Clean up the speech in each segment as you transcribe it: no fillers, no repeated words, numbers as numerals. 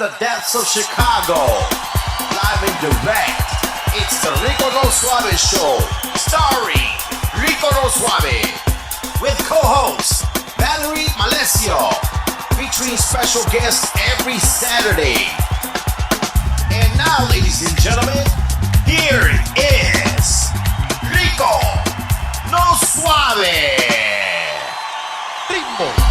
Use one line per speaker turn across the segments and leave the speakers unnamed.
the depths of Chicago. Live and direct. It's the Rico No Suave Show. Starring Rico No Suave. With co-host Valerie MELECIO. Featuring special guests every Saturday. And now, ladies and gentlemen, here is Rico No Suave. Ritmo.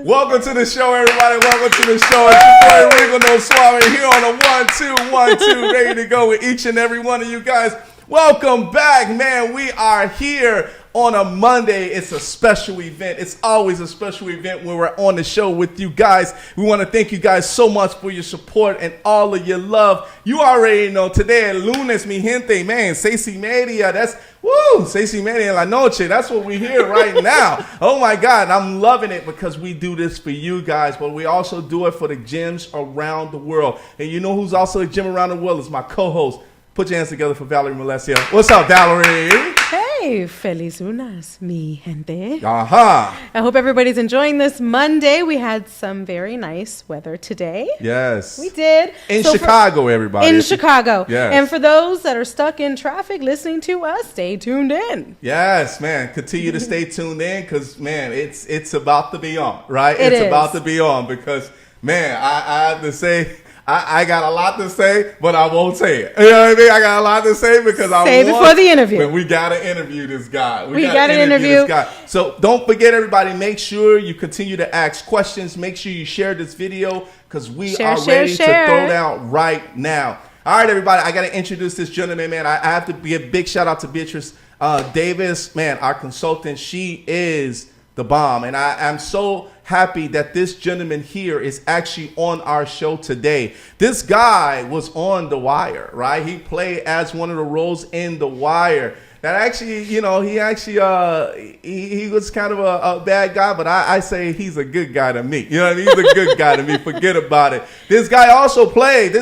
Welcome to the show, everybody. Welcome to the show. It's your boy Rico No Suave here on a 1-2-1-2, ready to go with each and every one of you guys. Welcome back, man. We are here on a Monday. It's a special event. It's always a special event when we're on the show with you guys. We want to thank you guys so much for your support and all of your love. You already know today, lunes, mi gente, man, 6:30. That's woo, 6:30 en la noche. That's what we hear right now. Oh my God, I'm loving it because we do this for you guys, but we also do it for the gyms around the world. And you know who's also a gym around the world is my co-host. Put your hands together for Valerie MELECIO. What's up, Valerie?
Hey, feliz lunas, mi gente.
I
hope everybody's enjoying this Monday. We had some very nice weather today.
Yes.
We did.
In Chicago, everybody.
In Chicago.
Yes.
And for those that are stuck in traffic listening to us, stay tuned in.
Yes, man. Continue to stay tuned in because, man, it's about to be on, right?
It's
about to be on because, man, I have to say, I got a lot to say, but I won't say it. You know what I mean? I got a lot to say because
Say before the interview.
But we got to interview this guy.
We got to interview
this guy. So don't forget, everybody, make sure you continue to ask questions. Make sure you share this video because we are ready to throw down right now. All right, everybody, I got to introduce this gentleman, man. I have to give a big shout out to Beatrice Davis, man, our consultant. She is the bomb. And I'm so happy that this gentleman here is actually on our show today. This guy was on The Wire, right? He played as one of the roles in The Wire. That actually, you know, he was kind of a bad guy, but I say he's a good guy to me. You know what I mean? He's a good guy to me. Forget about it. This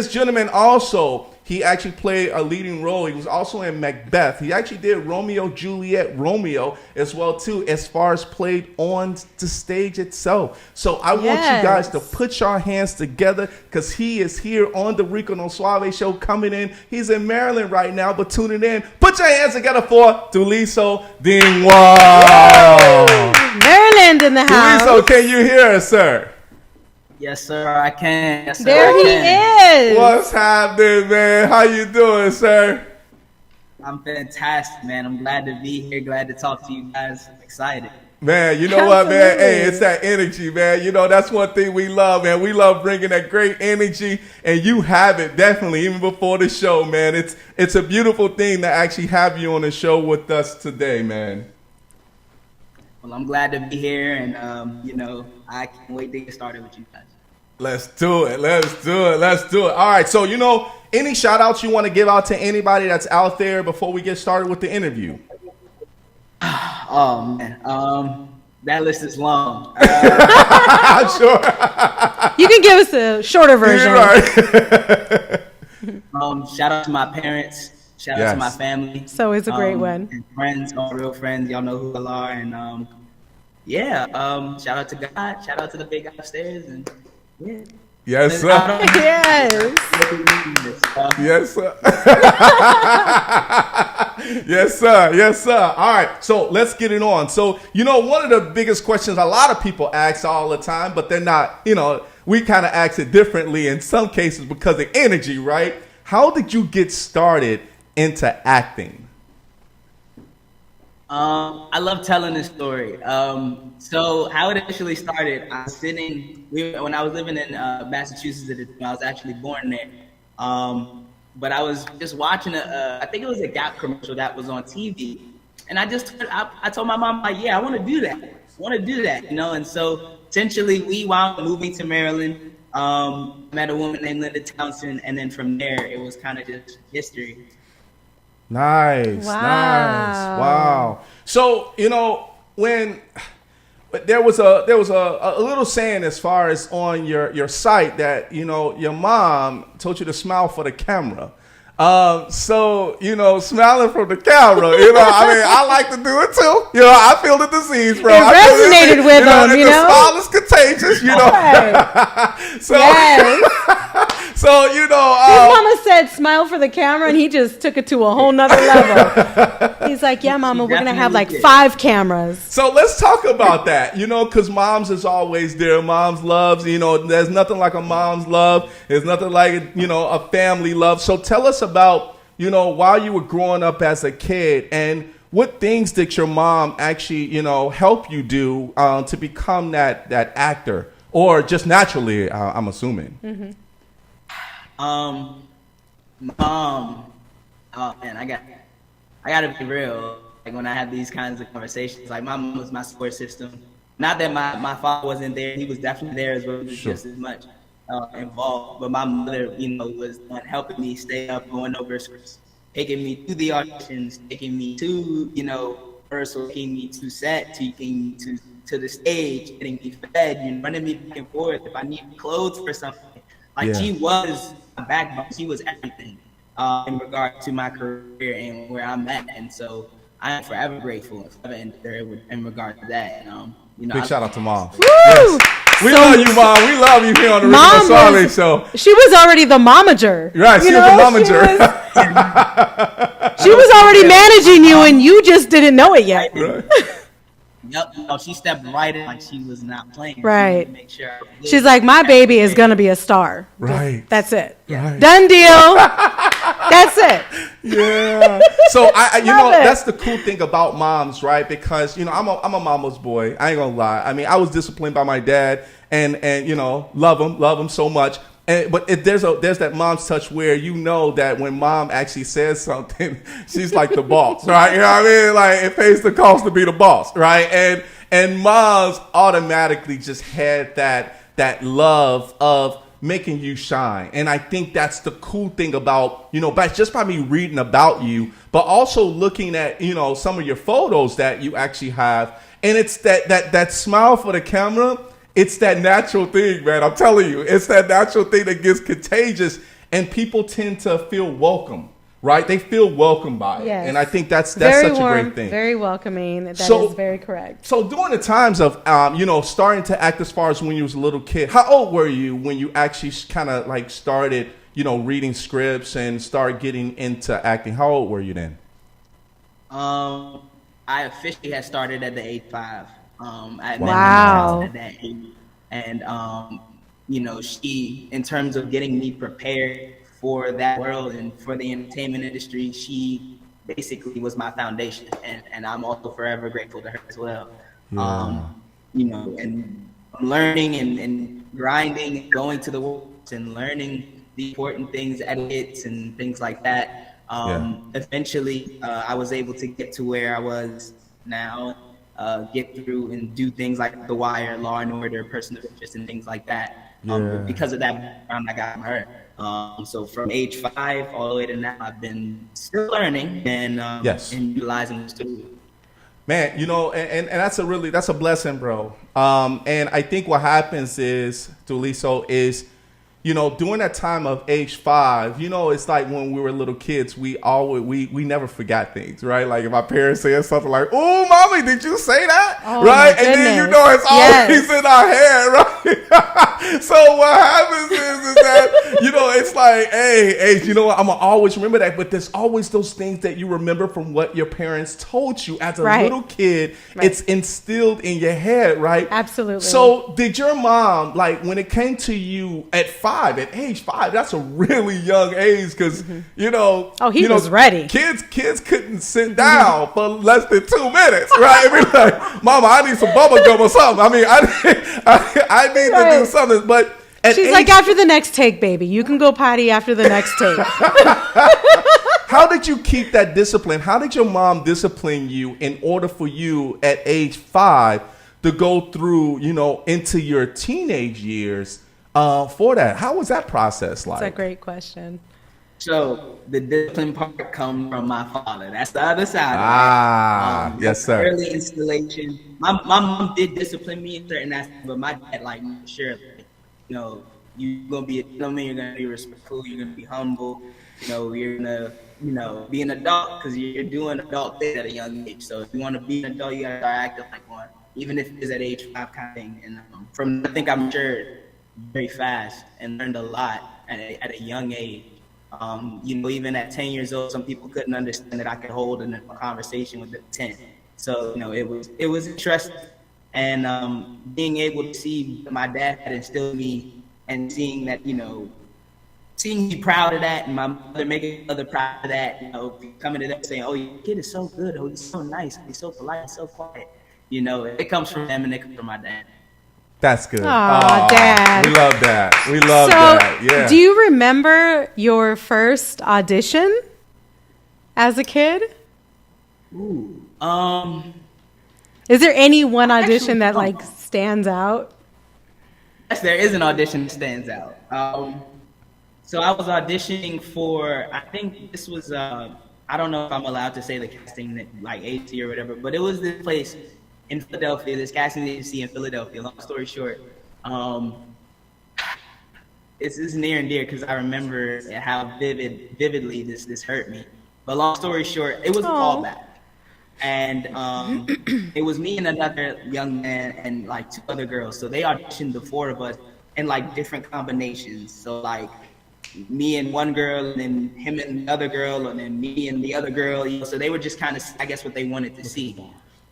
gentleman also, he actually played a leading role. He was also in Macbeth. He actually did Romeo, Juliet, Romeo as well, too, as far as played on the stage itself. So I want you guys to put your hands together because he is here on the Rico No Suave show coming in. He's in Maryland right now, but tuning in. Put your hands together for Thuliso Dingwall.
Maryland in the house.
Thuliso, can you hear us, sir?
Yes, sir, I can. Yes, sir,
there he is.
What's happening, man? How you doing, sir?
I'm fantastic, man. I'm glad to be here. Glad to talk to you guys. I'm excited.
Man, you know what, man? Hey, it's that energy, man. You know, that's one thing we love, man. We love bringing that great energy, and you have it, definitely, even before the show, man. It's a beautiful thing to actually have you on the show with us today, man.
Well, I'm glad to be here, and, you know, I can't wait to get started with you guys.
Let's do it. All right, so, you know, any shout-outs you want to give out to anybody that's out there before we get started with the interview?
Oh, man. That list is long.
I'm sure.
You can give us a shorter version.
Right.
Shout out to my parents. Shout out to my family.
So it's a great one.
And friends, all real friends. Y'all know who y'all are. And, shout out to God. Shout out to the big guy upstairs. And, yeah.
Yes, sir.
Yes.
Yes, sir. Yes, sir. All right, so let's get it on. So, you know, one of the biggest questions a lot of people ask all the time, but they're not, you know, we kind of ask it differently in some cases because of energy, right? How did you get started into acting?
I love telling this story. So how it initially started, I was when I was living in Massachusetts at the time. I was actually born there. But I was just watching I think it was a Gap commercial that was on TV. And I told my mom, like, yeah, I want to do that. You know? And so essentially we wound up moving to Maryland. Met a woman named Linda Townsend. And then from there, it was kind of just history.
Nice. Wow. So, when there was a little saying as far as on your site that, your mom told you to smile for the camera. So, smiling from the camera, I like to do it too. I feel the disease, bro.
It resonated with them,
and the smile is contagious,
Right.
So,
yes.
So,
his mama said smile for the camera, and he just took it to a whole nother level. He's like, yeah, mama, we're going to have like 5 cameras.
So let's talk about that, because moms is always there. Mom's loves, there's nothing like a mom's love. There's nothing like, a family love. So tell us about, while you were growing up as a kid, and what things did your mom actually, help you do to become that actor, or just naturally, I'm assuming.
Mm-hmm.
Mom, oh man, I gotta be real. Like when I have these kinds of conversations, like my mom was my support system. Not that my father wasn't there; he was definitely there as well. He was just as much involved. But my mother, was helping me stay up, going over scripts, taking me to the auditions, taking me to rehearsal, taking me to set, taking me to the stage, getting me fed, running me back and forth if I needed clothes for something. Like she was my backbone. She was everything in regard to my career and where I'm at. And so I am forever grateful and forever in regard to that.
Big shout out to Mom.
Woo!
Yes. We love you, Mom. We love you here on the Rico Suave show.
She was already the momager.
Right, she was the momager.
She was already managing you, and you just didn't know it yet.
Right.
Yep. No, she stepped right in like she was not playing.
Right.
Make sure
She's like, my baby is going to be a star.
Right.
That's it.
Right.
Done deal. That's it.
Yeah. So that's the cool thing about moms, right? Because I'm a mama's boy. I ain't gonna lie. I mean, I was disciplined by my dad, and love him so much. But there's that mom's touch where that when mom actually says something, she's like the boss, right? You know what I mean? Like it pays the cost to be the boss, right? And moms automatically just had that love of making you shine. And I think that's the cool thing about, just by me reading about you, but also looking at, some of your photos that you actually have. And it's that smile for the camera. It's that natural thing, man. I'm telling you, it's that natural thing that gets contagious, and people tend to feel welcome, right? They feel welcome by it.
Yes.
And I think that's
very
such
warm,
a great thing.
Very welcoming. That is very correct.
So during the times of, starting to act as far as when you was a little kid, how old were you when you actually kind of like started, reading scripts and started getting into acting? How old were you then?
I officially had started at the age 5.
Wow.
At that age. And, she, in terms of getting me prepared for that world and for the entertainment industry, she basically was my foundation. And I'm also forever grateful to her as well.
Yeah.
And learning and grinding and going to the works and learning the important things, etiquettes and things like that. Eventually, I was able to get to where I was now. Get through and do things like The Wire, Law and Order, Person of Interest, and things like that. Because of that background I got from her. So from age 5 all the way to now, I've been still learning and utilizing the studio.
Man, and that's a blessing, bro. And I think what happens is, Thuliso, is during that time of age 5, it's like when we were little kids, we never forgot things, right? Like if our parents say something like, "Oh, mommy, did you say that?"
Oh,
right? And then it's always in our head, right? So what happens is that, it's like, hey, I'm gonna always remember that. But there's always those things that you remember from what your parents told you as a little kid. Right. It's instilled in your head, right?
Absolutely.
So did your mom, like when it came to you at age 5, that's a really young age because, he was ready. Kids couldn't sit down for less than 2 minutes, right? It'd be like, Mama, I need some bubble gum or something. I mean, I need to do something. But
she's like, after the next take, baby, you can go potty after the next take.
How did you keep that discipline? How did your mom discipline you in order for you at age 5 to go through, into your teenage years? For that, how was that process like?
That's a great question.
So the discipline part comes from my father. That's the other side. Of it.
Yes, sir.
Early installation. My mom did discipline me in certain aspects, but my dad, like, sure, you're gonna be a gentleman. You're gonna be respectful. You're gonna be humble. You're gonna, be an adult because you're doing adult things at a young age. So if you want to be an adult, you gotta start acting like one, even if it's at age 5 kind of thing. And I think I matured very fast and learned a lot at a young age. Even at 10 years old, some people couldn't understand that I could hold a conversation with the 10. So, it was interesting. And being able to see my dad had instilled me and seeing that, seeing me proud of that and my mother making my mother proud of that, coming to them saying, oh, your kid is so good. Oh, he's so nice. He's so polite. He's so quiet. It comes from them and it comes from my dad.
That's good.
Aw, Dad.
We love that. We love that. Yeah.
Do you remember your first audition as a kid?
Ooh.
Is there any one audition that like stands out?
Yes, there is an audition that stands out. So I was auditioning for, I think this was, I don't know if I'm allowed to say the casting like agency or whatever, but it was this place in Philadelphia, this casting agency in Philadelphia. Long story short, it's near and dear because I remember how vividly this hurt me. But long story short, it was a callback. And it was me and another young man and like 2 other girls. So they auditioned the 4 of us in like different combinations. So like me and one girl, and then him and the other girl, and then me and the other girl. So they were just kind of, I guess, what they wanted to see.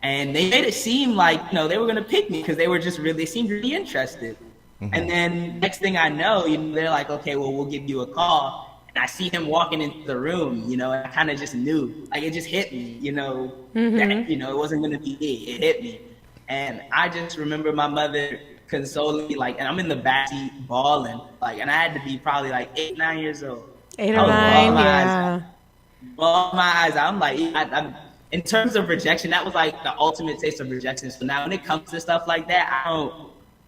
And they made it seem like, they were gonna pick me because they seemed really interested. Mm-hmm. And then next thing I know, they're like, okay, well, we'll give you a call. I see him walking into the room, and I kind of just knew, like, it just hit me,
mm-hmm.
that, it wasn't going to be me. It hit me. And I just remember my mother consoling me, like, and I'm in the backseat bawling, like, and I had to be probably like 8, 9 years old.
8 or 9, yeah.
Bawling my eyes out. I'm like, in terms of rejection, that was like the ultimate taste of rejection. So now when it comes to stuff like that,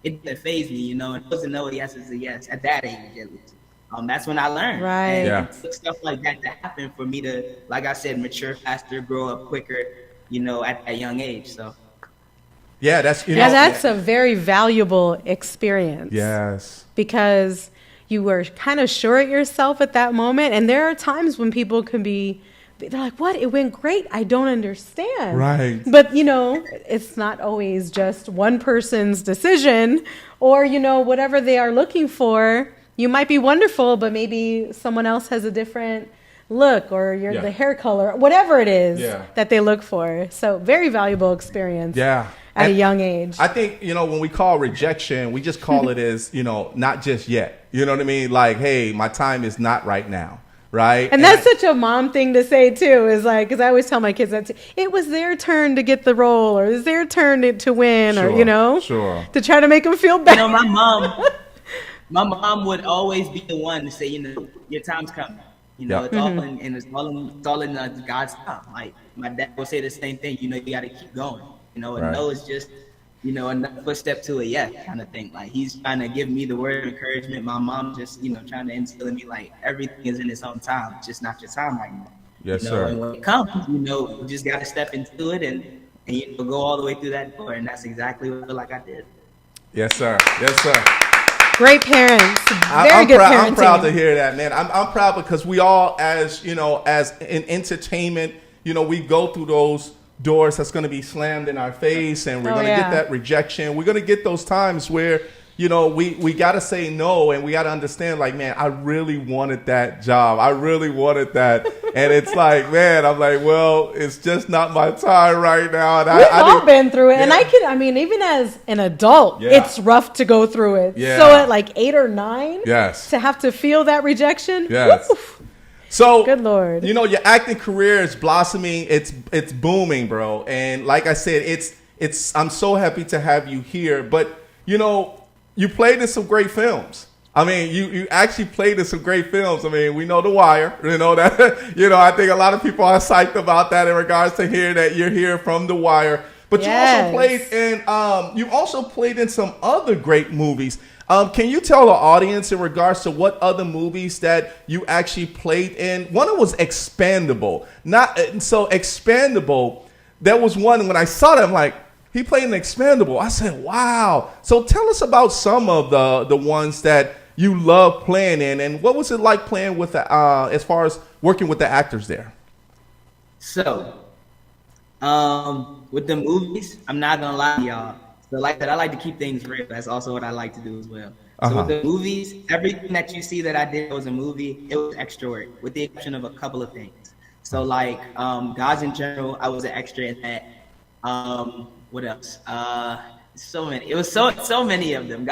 it didn't faze me, It wasn't no yes is a yes at that age, at least. That's when I learned.
Right.
And it took stuff like that to happen for me to, like I said, mature faster, grow up quicker, at that young age. So.
Yeah, that's
a very valuable experience.
Yes.
Because you were kind of sure of yourself at that moment, and there are times when people can be, they're like, "What? It went great. I don't understand."
Right.
But it's not always just one person's decision, or whatever they are looking for. You might be wonderful, but maybe someone else has a different look, or the hair color, whatever it is that they look for. So very valuable experience at a young age.
I think, when we call rejection, we just call it as, not just yet. You know what I mean? Like, hey, my time is not right now. Right.
And that's such a mom thing to say, too, is like, because I always tell my kids that too. It was their turn to get the role, or it was their turn to win, to try to make them feel better.
My mom would always be the one to say, your time's coming. It's all in God's time. Like my dad would say the same thing. You got to keep going. And no is just, another footstep to a yes kind of thing. Like he's trying to give me the word of encouragement. My mom just, trying to instill in me like everything is in its own time. It's just not your time right now.
Yes, sir.
And when it comes, you just got to step into it and go all the way through that door. And that's exactly what I feel like I did.
Yes, sir. Yes, sir.
Great parents. Very good parenting.
I'm proud to hear that, man. I'm proud because we all, as in entertainment, we go through those doors that's going to be slammed in our face, and we're going to get that rejection. We're going to get those times where, we got to say no, and we got to understand, like, man, I really wanted that job. I really wanted that. And it's like, man, I'm like, well, it's just not my time right now. And
We've all been through it. Yeah. And even as an adult, it's rough to go through it. Yeah. So at like 8 or 9, to have to feel that rejection.
Yes.
Woof.
So,
good Lord.
Your acting career is blossoming. It's booming, bro. And like I said, it's I'm so happy to have you here. But, you played in some great films. I mean, you actually played in some great films. I mean, we know The Wire. That. I think a lot of people are psyched about that in regards to hearing that you're here from The Wire. But you also played in some other great movies. Can you tell the audience in regards to what other movies that you actually played in? One was Expandable. Expandable, there was one when I saw that, I'm like, he played in Expandable. I said, wow. So tell us about some of the ones that you love playing in, and what was it like playing with the, as far as working with the actors there?
So, with the movies, I'm not gonna lie to y'all. So like that, I like to keep things real. That's also what I like to do as well. So with the movies, everything that you see that I did was a movie. It was extra work, with the exception of a couple of things. So like Gods in General, I was an extra in that. What else? So many. It was so many of them.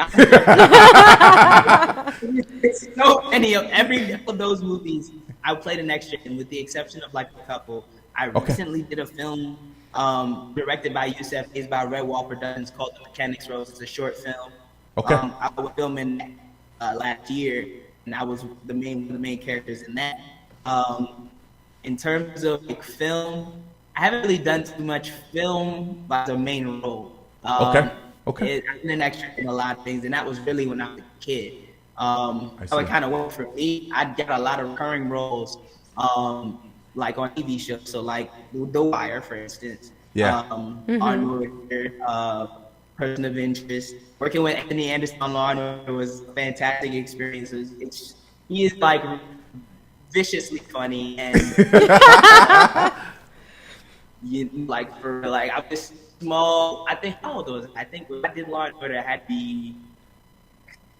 So many of every of those movies. I played an extra in, with the exception of like a couple. I recently did a film directed by Youssef, is by Red Wall Productions, called The Mechanics Rose. It's a short film. I was filming last year, and I was one of the main characters in that. In terms of like film, I haven't really done too much film as a main role. I've been an extra in a lot of things, and that was really when I was a kid. So it kind of worked for me. I got a lot of recurring roles, like on TV shows. So like The Wire, for instance. Onward, Person of Interest. Working with Anthony Anderson on Law & Order was a fantastic experience. He is like viciously funny, and like I was small. I think how old was I? I think when I did Law & Order, I had to be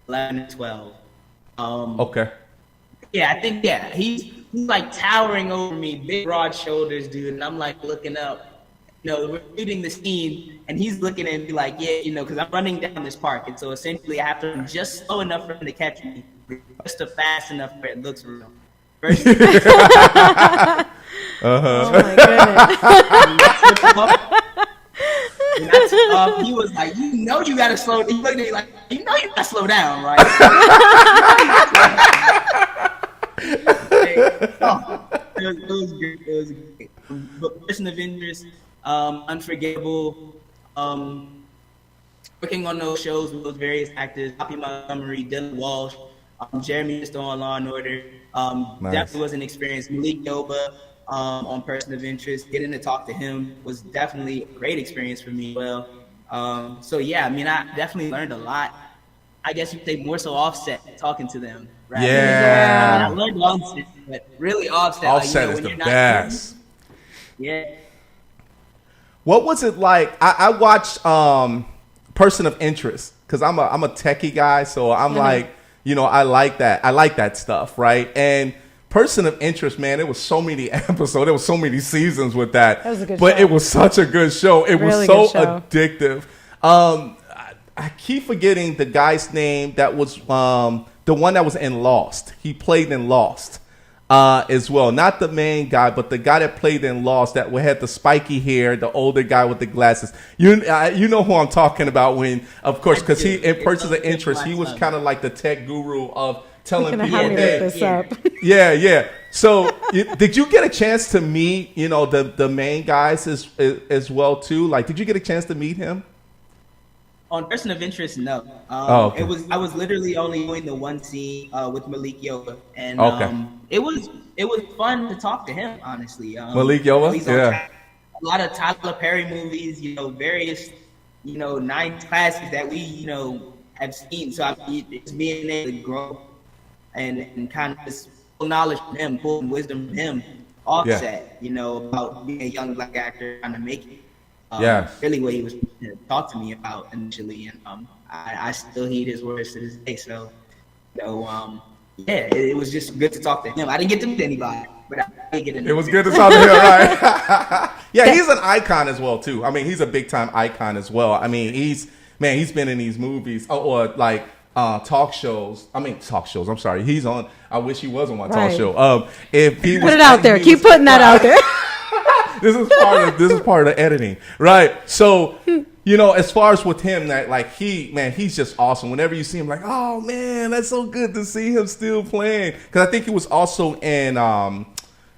11 or 12. Yeah, I think he's like towering over me, big broad shoulders, dude, and I'm like looking up. We're shooting the scene, and he's looking at me like, because I'm running down this park, and so essentially I have to run just slow enough for him to catch me, just fast enough where it looks real. First,
Oh my goodness.
he was like, you gotta slow. He looked at me like, you gotta slow down, right? It was great. It was great. But Person of Interest, Unforgettable, working on those shows with those various actors, Poppy Montgomery, Dylan Walsh, Jeremy Still on Law and Order. Definitely was an experience. Malik Yoba on Person of Interest, getting to talk to him was definitely a great experience for me. Well, so yeah, I mean, I definitely learned a lot. I guess you could say more so Offset, talking to them. Right?
Yeah.
I learned Offset, but really Offset.
Offset is the best.
Yeah.
What was it like? I watched Person of Interest because I'm a techie guy, so I'm like, I like that. I like that stuff, right? And Person of Interest, man, it was so many episodes, there was so many seasons with that.
That was a good
but
show.
It was such a good show. It
Really
was so
good show.
addictive. I keep forgetting the guy's name that was the one that was in Lost. He played in Lost as well. Not the main guy, but the guy that played in Lost that had the spiky hair, the older guy with the glasses. You know who I'm talking about when, of course, because he, in Person of Interest, he was kind of like the tech guru of telling people,
have me
hey,
look this up.
yeah. So did you get a chance to meet, the main guys as well too? Like, did you get a chance to meet him?
On Person of Interest, no.
Okay.
I was literally only doing the one scene with Malik Yoba, and it was fun to talk to him. Honestly,
Malik Yoba,
a lot of Tyler Perry movies, various 9 classics that we have seen. So it's being able to grow and kind of just pull knowledge from him, pull wisdom from him, Offset, about being a young black actor trying to make it. Really what he was talking to me about initially, and I still heed his words to this day. So, it was just good to talk to him. I didn't get to meet anybody, but I did get to know him.
It was good to talk to him, right? Yeah, he's an icon as well too. I mean, he's a big time icon as well. I mean, he's been in these movies or like talk shows. I'm sorry, he's on. I wish he was on my talk show. If he
Put it out there. Keep putting that out there.
This is part of the editing, right? So, as far as with him, that like he's just awesome. Whenever you see him, like, oh man, that's so good to see him still playing. Because I think he was also in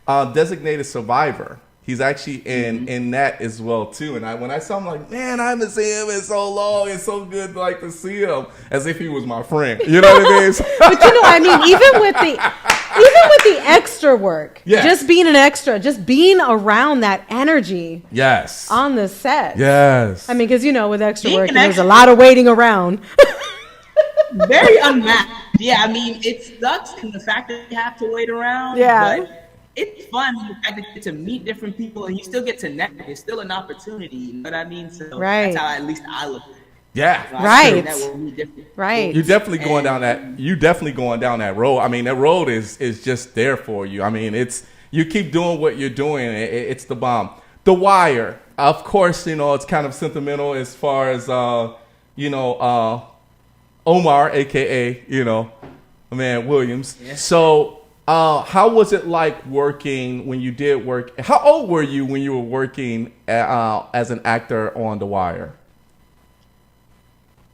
Designated Survivor. He's actually in that as well too. And when I saw him, like, man, I haven't seen him in so long. It's so good like to see him, as if he was my friend. You know what I mean?
But you know, I mean, even with the extra work,
yes.
just being an extra, just being around that energy,
yes,
on the set,
yes.
I mean, because you know, with extra
Being
work,
an
there's
extra-
a lot of waiting around.
Very unmatched. Yeah, I mean, it sucks in the fact that you have to wait around.
Yeah.
But it's fun in the fact that you get to meet different people and you still get to network. It's still an opportunity. You know what I mean? So
Right.
that's how at least I look at it.
Yeah.
So I
Right.
feel that will be different.
Right.
You're definitely going down that. You definitely going down that road. I mean, that road is just there for you. I mean, you keep doing what you're doing. It's the bomb. The Wire, of course. You know, it's kind of sentimental as far as Omar, aka my man Williams.
Yeah.
So, how was it like working when you did work? How old were you when you were working as an actor on The Wire?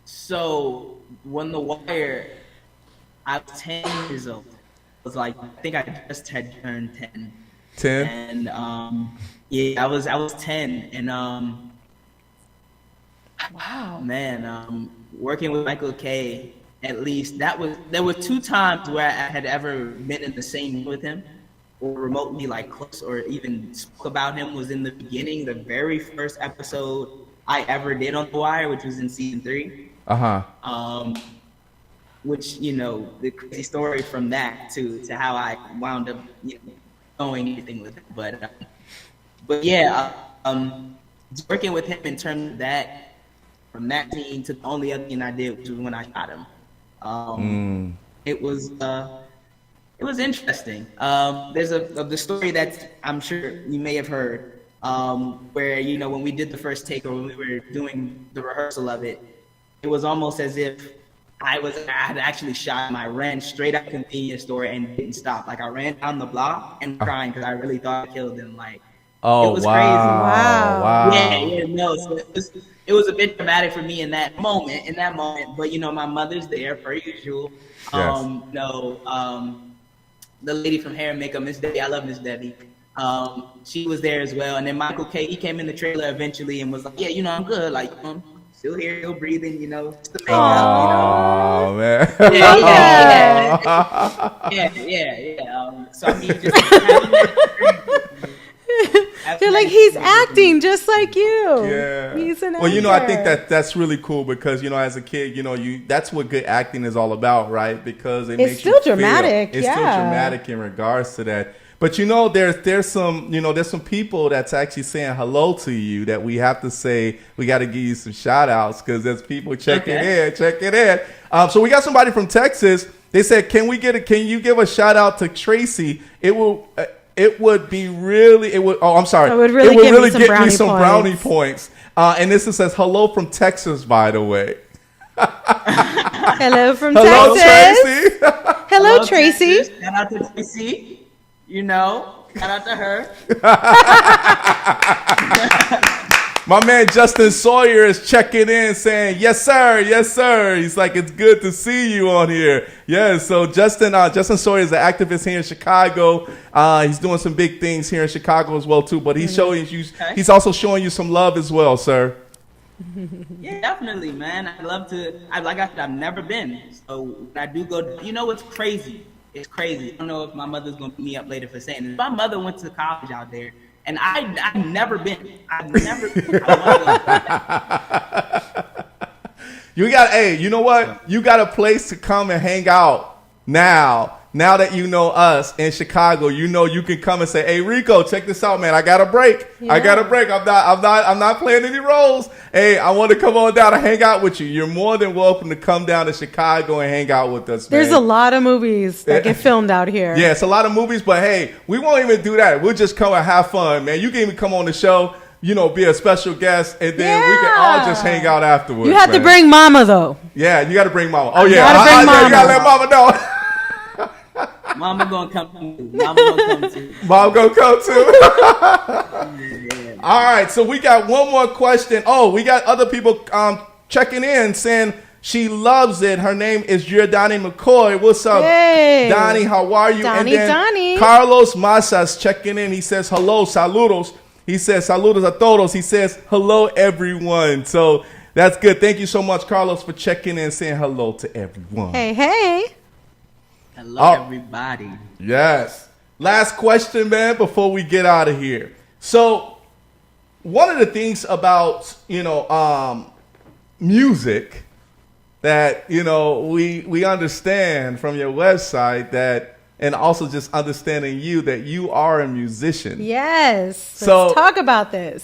So when The Wire, I was 10 years old. I was like, I think I just had turned 10.
10.
And yeah, I was 10, and
Wow.
man, working with Michael K. At least there were 2 times where I had ever been in the same room with him, or remotely like close, or even spoke about him. Was in the beginning, the very first episode I ever did on The Wire, which was in season 3. Which, you know, the crazy story from that to how I wound up, going anything with it. But yeah, working with him in terms of that, from that scene to the only other thing I did, which was when I shot him. It was interesting. There's the story that I'm sure you may have heard, where, when we did the first take, or when we were doing the rehearsal of it, it was almost as if I had actually shot him. I ran straight out the convenience store and didn't stop. Like, I ran down the block and crying because I really thought I killed him. Like,
oh,
it was
wow.
crazy.
Wow.
Yeah, no. So it was a bit dramatic for me in that moment. But my mother's there per usual.
Yes.
The lady from Hair and Makeup, Miss Debbie. I love Miss Debbie. She was there as well. And then Michael K. He came in the trailer eventually and was like, "Yeah, I'm good. Like, still here, still breathing. Just the makeup.
Oh man.
Yeah. So I mean, just
They're like, he's acting just like you.
Yeah.
He's an
Well,
actor.
I think that's really cool because, as a kid, that's what good acting is all about, right? Because it makes
still
you feel-
dramatic,
It's still
yeah.
dramatic in regards to that. But there's some people that's actually saying hello to you that we have to say. We got to give you some shout outs because there's people checking in. So we got somebody from Texas. They said, can you give a shout out to Tracy? It would really get me some brownie points. And this says hello from Texas, by the way.
Hello from
Hello,
Texas.
Tracy.
Hello, Tracy.
Texas. Shout out to Tracy. Shout out to her.
My man Justin Sawyer is checking in saying, yes, sir. Yes, sir. He's like, it's good to see you on here. Yeah, so Justin Sawyer is an activist here in Chicago. He's doing some big things here in Chicago as well, too. But he's showing you, he's also showing you some love as well, sir.
Yeah, definitely, man. I'd love to. Like I said, I've never been. So when I do go, it's crazy. It's crazy. I don't know if my mother's going to beat me up later for saying this. My mother went to college out there. And I've never been.
You know what? You got a place to come and hang out now. Now that you know us in Chicago, you can come and say, "Hey, Rico, check this out, man. I got a break.
Yeah.
I got a break. I'm not playing any roles. Hey, I want to come on down and hang out with you. You're more than welcome to come down to Chicago and hang out with us, man."
There's a lot of movies that get filmed out here.
Yeah, it's a lot of movies, but hey, we won't even do that. We'll just come and have fun, man. You can even come on the show, be a special guest, and then we can all just hang out afterwards.
You have to
man.
bring Mama, though.
Yeah, you got to bring Mama. Oh, yeah.
gotta bring
You
Mama.
got to let Mama know.
Mama gonna come too. Mom gonna come too.
All right, so we got one more question. Oh, we got other people checking in saying she loves it. Her name is Giordani McCoy. What's up,
Hey.
Donnie? How are you?
Donnie,
and then
Donnie.
Carlos Masas checking in. He says hello, saludos. He says, saludos a todos. He says, hello, everyone. So that's good. Thank you so much, Carlos, for checking in and saying hello to everyone.
Hey.
Hello, everybody.
Yes. Last question, man, before we get out of here. So one of the things about, music that, we understand from your website that, and also just understanding you, that you are a musician.
Yes.
So,
let's talk about this.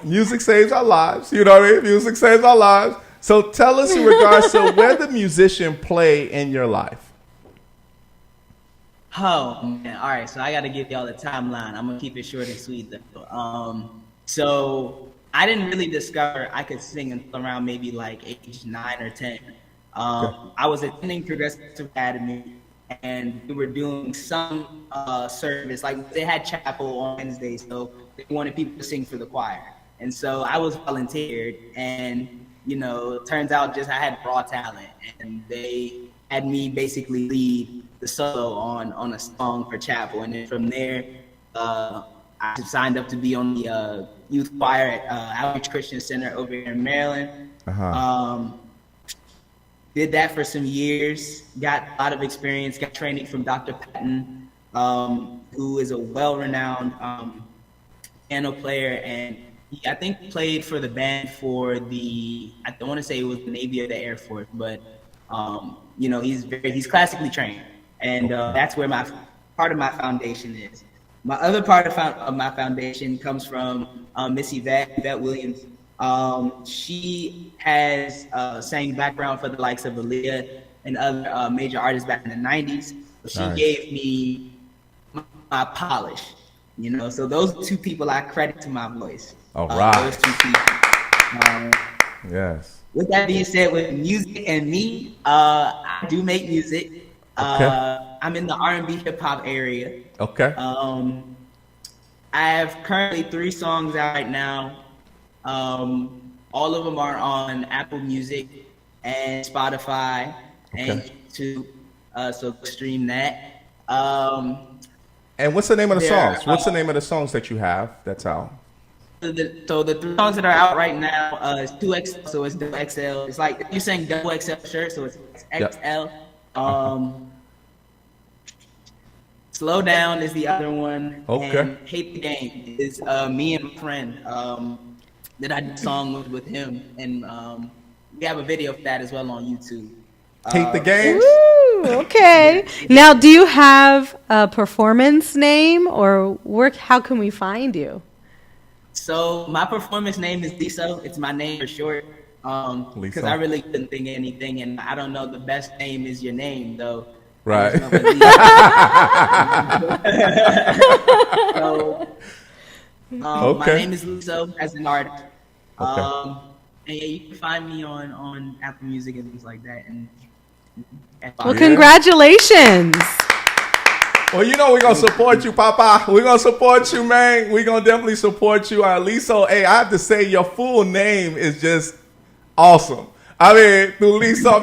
Music saves our lives. You know what I mean? Music saves our lives. So tell us in regards to where the musician play in your life.
Oh, man. All right. So I got to give y'all the timeline. I'm going to keep it short and sweet, though. So I didn't really discover I could sing until around maybe like age 9 or 10. I was attending Progressive Academy, and we were doing some service. Like, they had chapel on Wednesdays, so they wanted people to sing for the choir. And so I was volunteered, and, it turns out just I had raw talent. And they had me basically lead the solo on a song for chapel. And then from there, I signed up to be on the youth choir at Outreach Christian Center over here in Maryland. Did that for some years, got a lot of experience, got training from Dr. Patton, who is a well-renowned piano player, and he, I think, played for the band for I don't want to say it was the Navy or the Air Force, but he's classically trained, and that's where part of my foundation is. My other part of my foundation comes from Miss Yvette Williams. She has sang background for the likes of Aaliyah and other major artists back in the 90s. So she gave me my polish, So those two people I credit to my voice.
All right.
Those two people.
Yes.
With that being said, with music and me, I do make music.
Okay.
I'm in the R&B hip hop area.
Okay.
I have currently 3 songs out right now. All of them are on Apple Music and Spotify and YouTube, so stream that.
And what's the name of the songs? What's the name of the songs that you have that's out?
So the 3 songs that are out right now is 2XL, so it's double XL. It's like you're saying double XL shirt, so it's XL. Slow Down is the other one.
Okay.
And Hate the Game is me and my friend that I did a song with him, and we have a video of that as well on YouTube.
Hate the Game?
Ooh, okay. Now, do you have a performance name or work? How can we find you?
So my performance name is Thuliso. It's my name for short, because I really couldn't think of anything, and I don't know, the best name is your name, though.
Right.
My name is Thuliso as an artist. And yeah, you can find me on Apple Music and things like that.
Well, congratulations.
Well, we're going to support you, Papa. We're going to support you, man. We're going to definitely support you. Thuliso, hey, I have to say your full name is just awesome. I mean, Thuliso,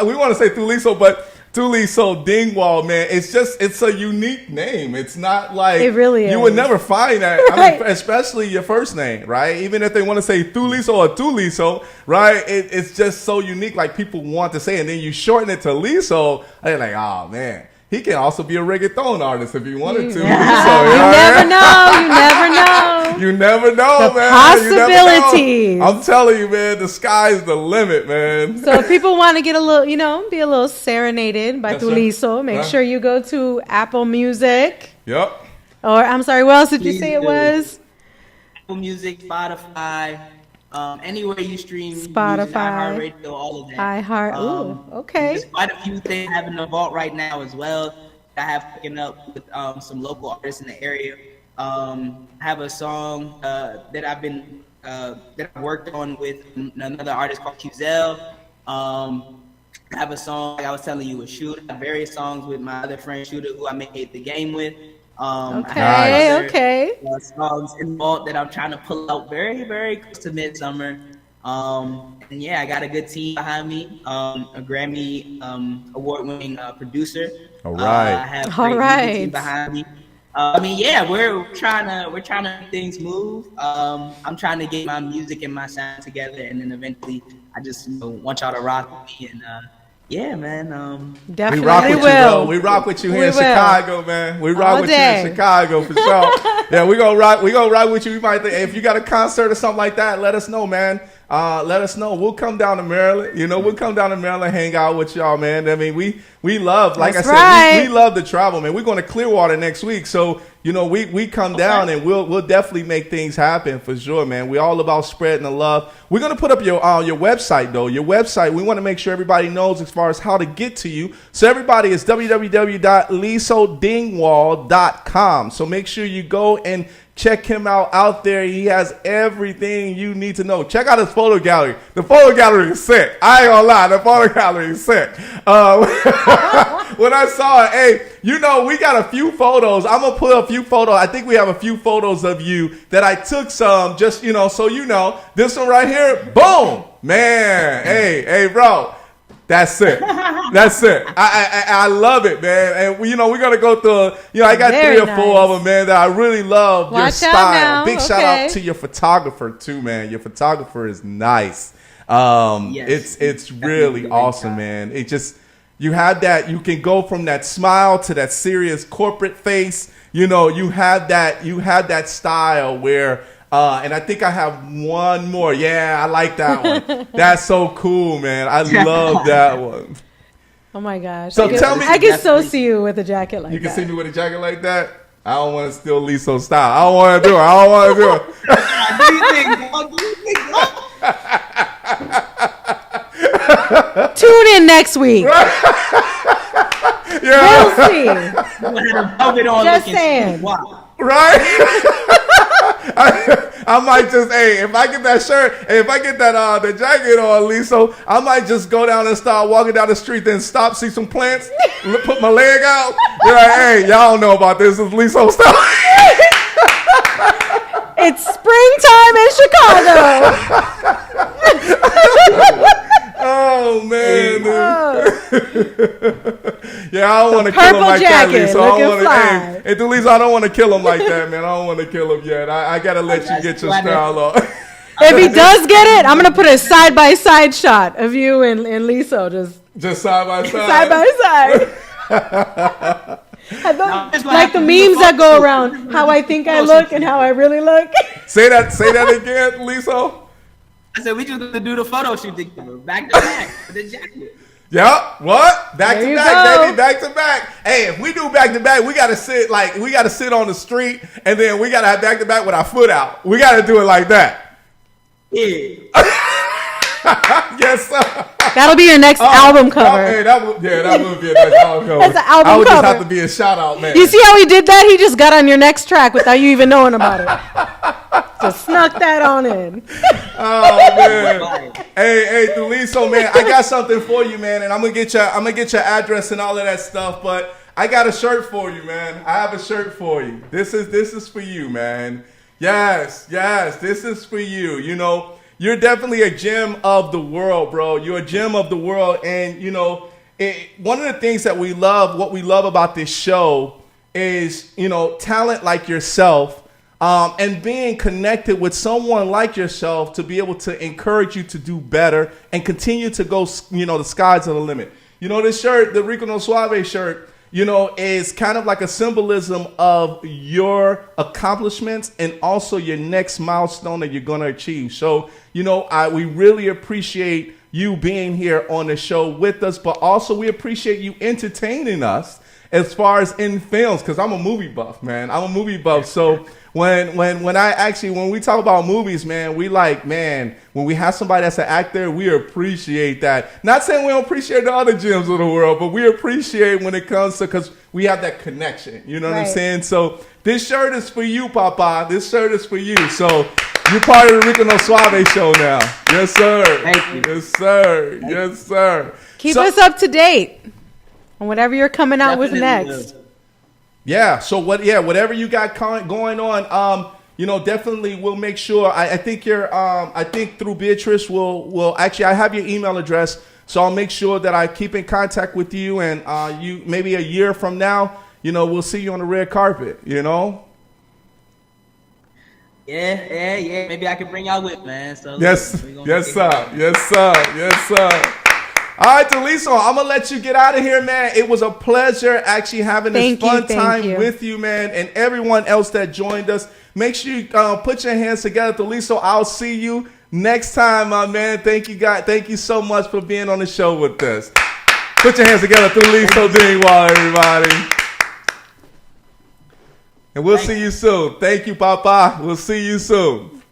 we want to say Thuliso, but Thuliso Dingwall, man, it's a unique name. It's not like
it really is.
You would never find that.
Right.
I mean, especially your first name, right? Even if they want to say Thuliso or Thuliso, right? It's just so unique. Like, people want to say, and then you shorten it to Liso. They're like, oh man, he can also be a reggaeton artist if he wanted to.
Yeah. You never know.
You never know,
the
man.
Possibilities.
I'm telling you, man, the sky's the limit, man.
So if people want to get a little, be a little serenaded by Thuliso, make sure you go to Apple Music.
Yep.
Or, I'm sorry, what else did you say it was?
Apple Music, Spotify, anywhere you stream
Spotify,
music, iHeartRadio, all of that.
Okay.
There's quite a few things I have in the vault right now as well. I have picking up with some local artists in the area. I have a song that I worked on with another artist called Cuzel. I have a song, like I was telling you, with Shooter. I have various songs with my other friend Shooter, who I made the game with.
Okay.
Songs involved that I'm trying to pull out very, very close to midsummer. And yeah, I got a good team behind me. A Grammy award-winning producer.
All right.
I have a great team behind me. I mean, yeah, we're trying to make things move. I'm trying to get my music and my sound together, and then eventually, I just want y'all to rock with me. And yeah, man.
Definitely
we rock with
will.
you, bro. We rock with you here in
We will.
Chicago, man. We rock
All
with
day.
you in Chicago for sure. Yeah, we gonna rock with you. We might if you got a concert or something like that, let us know, man. Let us know. We'll come down to Maryland. We'll come down to Maryland, hang out with y'all, man. I mean, we love, like
That's
I said,
right.
we love to travel, man. We're going to Clearwater next week, so we come down and we'll definitely make things happen for sure, man. We're all about spreading the love. We're going to put up your website though. Your website. We want to make sure everybody knows as far as how to get to you. So everybody, it's www.thulisodingwall.com. So make sure you go and check him out there. He has everything you need to know. Check out his photo gallery. The photo gallery is sick. I ain't gonna lie. The photo gallery is sick. When I saw it, hey, we got a few photos. I'm gonna put a few photos. I think we have a few photos of you that I took some just, so this one right here, boom, man. Hey, bro. That's it. That's it. I love it, man. And we're gonna go through. I got
Very
3 or 4 of them, man, that I really love. Your
Watch out
style.
now.
Big shout out to your photographer too, man. Your photographer is nice.
Yes.
It's really awesome, man. It just you have that. You can go from that smile to that serious corporate face. You have that style where. And I think I have one more. Yeah, I like that one. That's so cool, man. I love that one.
Oh my gosh.
So tell me-
I can so see you with a jacket like that.
You can see me with a jacket like that? I don't want to steal Liso's style. I don't want to do it.
Tune in next week.
Yeah.
We'll see. Just saying.
Wow.
Right? I might just, if I get that shirt, if I get that the jacket on, Liso, I might just go down and start walking down the street, then stop, see some plants, put my leg out. Be like, hey, y'all don't know about this. It's Liso style.
It's springtime in Chicago.
Oh man, yeah, I don't want to kill him
purple
like that,
jacket,
Lisa. I
looking
don't want to.
fly.
Hey, Thuliso, I don't want to kill him like that, man. I don't want to kill him yet. I gotta let you get your style on.
If he does get it, I'm gonna put a side by side shot of you and Liso
Just side by side.
side by side. Like the memes that go around, how I think I look and how I really look.
Say that again, Liso.
I said we just gonna do the photo shoot together, back to back, with the jacket.
Yeah, what? Back
There
to
you
back,
go.
baby, back to back. Hey, if we do back to back, we gotta sit on the street, and then we gotta have back to back with our foot out. We gotta do it like that.
Yeah.
Yes, sir.
That'll be your next album cover.
Hey, that would be a nice album cover.
That's an album
I would just
cover.
have to be a shout out, man.
You see how he did that? He just got on your next track without you even knowing about it. Just snuck that on in.
Oh man. Hey, Thuliso, man, I got something for you, man, and I'm gonna get your address and all of that stuff, but I got a shirt for you, man. I have a shirt for you. This is for you, man. Yes, this is for you. You're definitely a gem of the world, bro. You're a gem of the world, and one of the things that what we love about this show is talent like yourself. And being connected with someone like yourself to be able to encourage you to do better and continue to go, the sky's are the limit. This shirt, the Rico No Suave shirt, is kind of like a symbolism of your accomplishments and also your next milestone that you're going to achieve. So, we really appreciate you being here on the show with us, but also we appreciate you entertaining us as far as in films, because I'm a movie buff, man. I'm a movie buff. So when we talk about movies, man, when we have somebody that's an actor, we appreciate that. Not saying we don't appreciate the other gems of the world, but we appreciate when it comes to, because we have that connection. You know what I'm
Right.
saying? So this shirt is for you, Papa. This shirt is for you. So you're part of the Rico No Suave show now. Yes, sir.
Thank you.
Yes, sir. Yes, sir.
Keep us up to date on whatever you're coming out with
Definitely
next.
will.
Yeah. So whatever you got going on, definitely we'll make sure. I think I think through Beatrice will actually, I have your email address, so I'll make sure that I keep in contact with you, and you maybe a year from now, we'll see you on the red carpet,
Yeah. Maybe I can bring y'all with, man. So
yes, sir. All right, Thuliso, I'm going to let you get out of here, man. It was a pleasure actually having this fun time with you, man, and everyone else that joined us. Make sure you put your hands together. Thuliso, I'll see you next time, my man. Thank you, guys. Thank you so much for being on the show with us. Put your hands together, Thuliso Dingwall, everybody. And we'll see you soon. Thank you, Papa. We'll see you soon.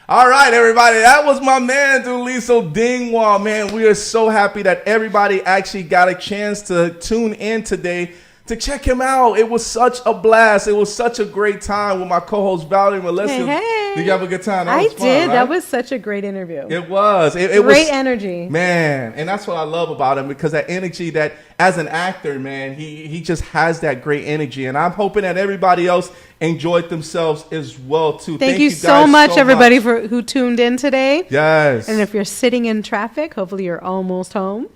All right, everybody. That was my man, Thuliso Dingwall. Man, we are so happy that everybody actually got a chance to tune in today to check him out. It was such a blast. It was such a great time with my co-host, Valerie and MELECIO.
Hey.
Did you have a good time?
I
did.
Right? That was such a great interview.
It was. It
great
was,
energy.
Man, and that's what I love about him, because that energy that, as an actor, man, he just has that great energy. And I'm hoping that everybody else enjoyed themselves as well, too.
Thank you so much, everybody, who tuned in today.
Yes.
And if you're sitting in traffic, hopefully you're almost home.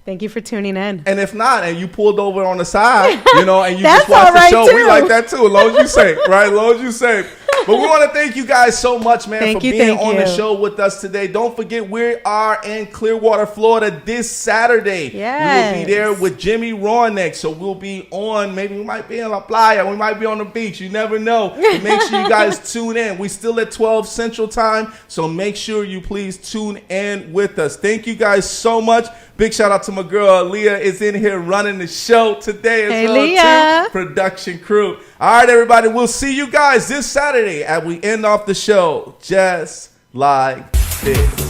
Thank you for tuning in.
And if not, and you pulled over on the side, and you
just
watched the show,
too.
we like that too, as long as you safe, right? As long as you safe. But we want to thank you guys so much, man, for being on the show with us today. Don't forget, we are in Clearwater, Florida this Saturday.
Yes.
We will be there with Jimmy Roenick. So we'll be on, maybe we might be in La Playa, we might be on the beach. You never know. But make sure you guys tune in. We're still at 12 Central Time, so make sure you please tune in with us. Thank you guys so much. Big shout out to my girl, Leah is in here running the show today as well,
Leah.
too. Production crew. All right, everybody, we'll see you guys this Saturday as we end off the show just like this.